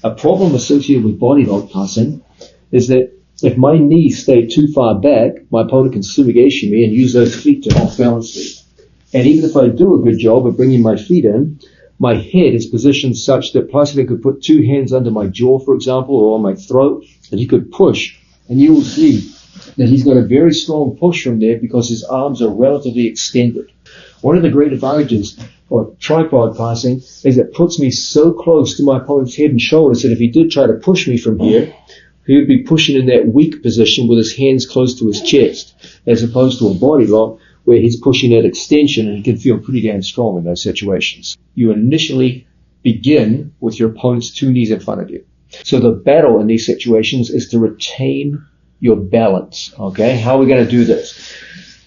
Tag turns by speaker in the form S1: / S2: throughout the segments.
S1: A problem associated with body lock passing is that if my knees stay too far back, my opponent can sumigation me and use those feet to off-balance me. And even if I do a good job of bringing my feet in, my head is positioned such that Plastic could put two hands under my jaw, for example, or on my throat, and he could push. And you will see that he's got a very strong push from there because his arms are relatively extended. One of the great advantages of tripod passing is it puts me so close to my opponent's head and shoulders that if he did try to push me from here, he would be pushing in that weak position with his hands close to his chest, as opposed to a body lock where he's pushing at extension and he can feel pretty damn strong in those situations. You initially begin with your opponent's two knees in front of you. So the battle in these situations is to retain your balance. Okay, how are we going to do this?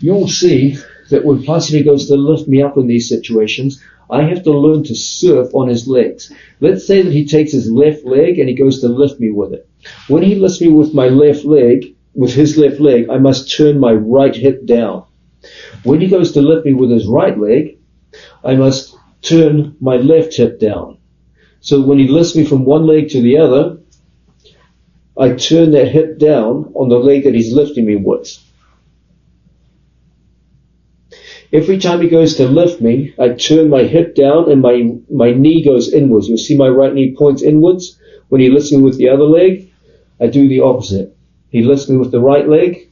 S1: You'll see that when Plastic goes to lift me up in these situations, I have to learn to surf on his legs. Let's say that he takes his left leg and he goes to lift me with it. When he lifts me with my left leg, with his left leg, I must turn my right hip down. When he goes to lift me with his right leg, I must turn my left hip down. So when he lifts me from one leg to the other, I turn that hip down on the leg that he's lifting me with. Every time he goes to lift me, I turn my hip down and my knee goes inwards. You'll see my right knee points inwards. When he lifts me with the other leg, I do the opposite. He lifts me with the right leg.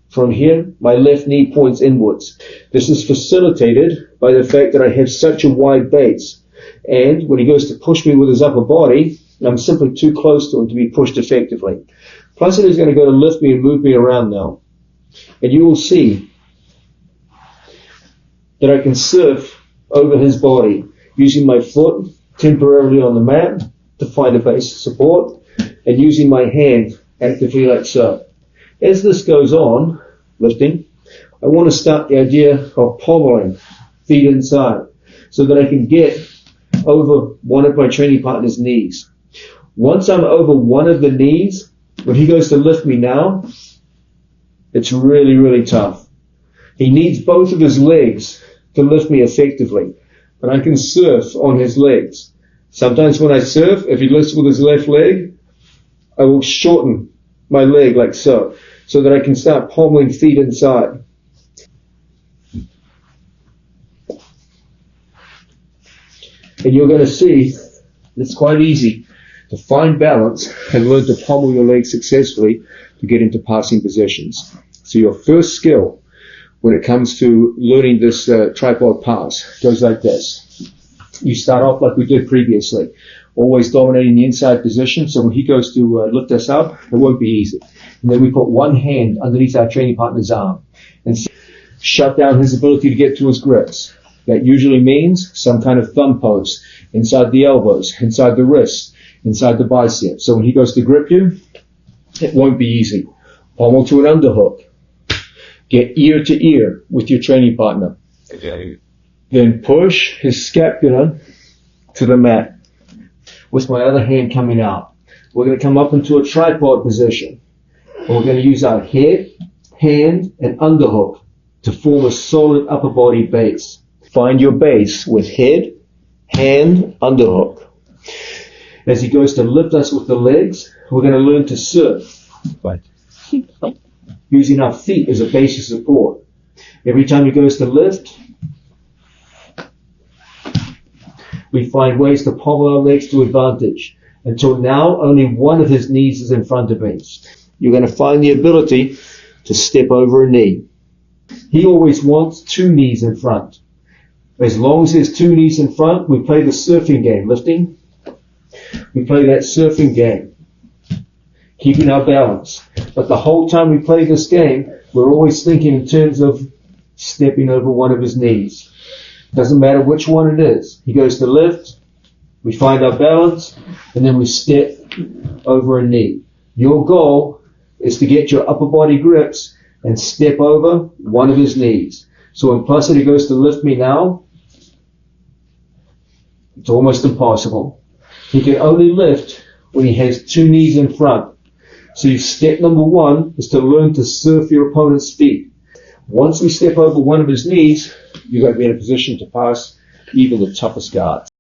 S1: From here, my left knee points inwards. This is facilitated by the fact that I have such a wide base. And when he goes to push me with his upper body, I'm simply too close to him to be pushed effectively. Plus, he's going to go to lift me and move me around now. And you will see that I can surf over his body using my foot temporarily on the mat to find a base of support and using my hand actively like so. As this goes on, lifting, I want to start the idea of pommeling feet inside so that I can get over one of my training partner's knees. Once I'm over one of the knees, when he goes to lift me now, it's really, really tough. He needs both of his legs to lift me effectively, but I can surf on his legs. Sometimes when I surf, if he lifts with his left leg, I will shorten my leg like so that I can start pommeling feet inside. And you're going to see it's quite easy to find balance and learn to pommel your legs successfully to get into passing positions. So your first skill when it comes to learning this tripod pass goes like this. You start off like we did previously, always dominating the inside position, so when he goes to lift us up, it won't be easy. And then we put one hand underneath our training partner's arm and shut down his ability to get to his grips. That usually means some kind of thumb pose inside the elbows, inside the wrists, inside the biceps. So when he goes to grip you, it won't be easy. Pommel to an underhook. Get ear to ear with your training partner. Okay. Then push his scapula to the mat with my other hand coming out. We're going to come up into a tripod position. We're going to use our head, hand, and underhook to form a solid upper body base. Find your base with head, hand, underhook. As he goes to lift us with the legs, we're going to learn to surf. Right. Using our feet as a base of support. Every time he goes to lift, we find ways to pommel our legs to advantage. Until now, only one of his knees is in front of me. You're going to find the ability to step over a knee. He always wants two knees in front. As long as there's two knees in front, we play the surfing game. Lifting, we play that surfing game, keeping our balance. But the whole time we play this game, we're always thinking in terms of stepping over one of his knees. Doesn't matter which one it is. He goes to lift, we find our balance, and then we step over a knee. Your goal is to get your upper body grips and step over one of his knees. So when Placid goes to lift me now, it's almost impossible. He can only lift when he has two knees in front. So step number one is to learn to surf your opponent's feet. Once we step over one of his knees, you're going to be in a position to pass even the toughest guards.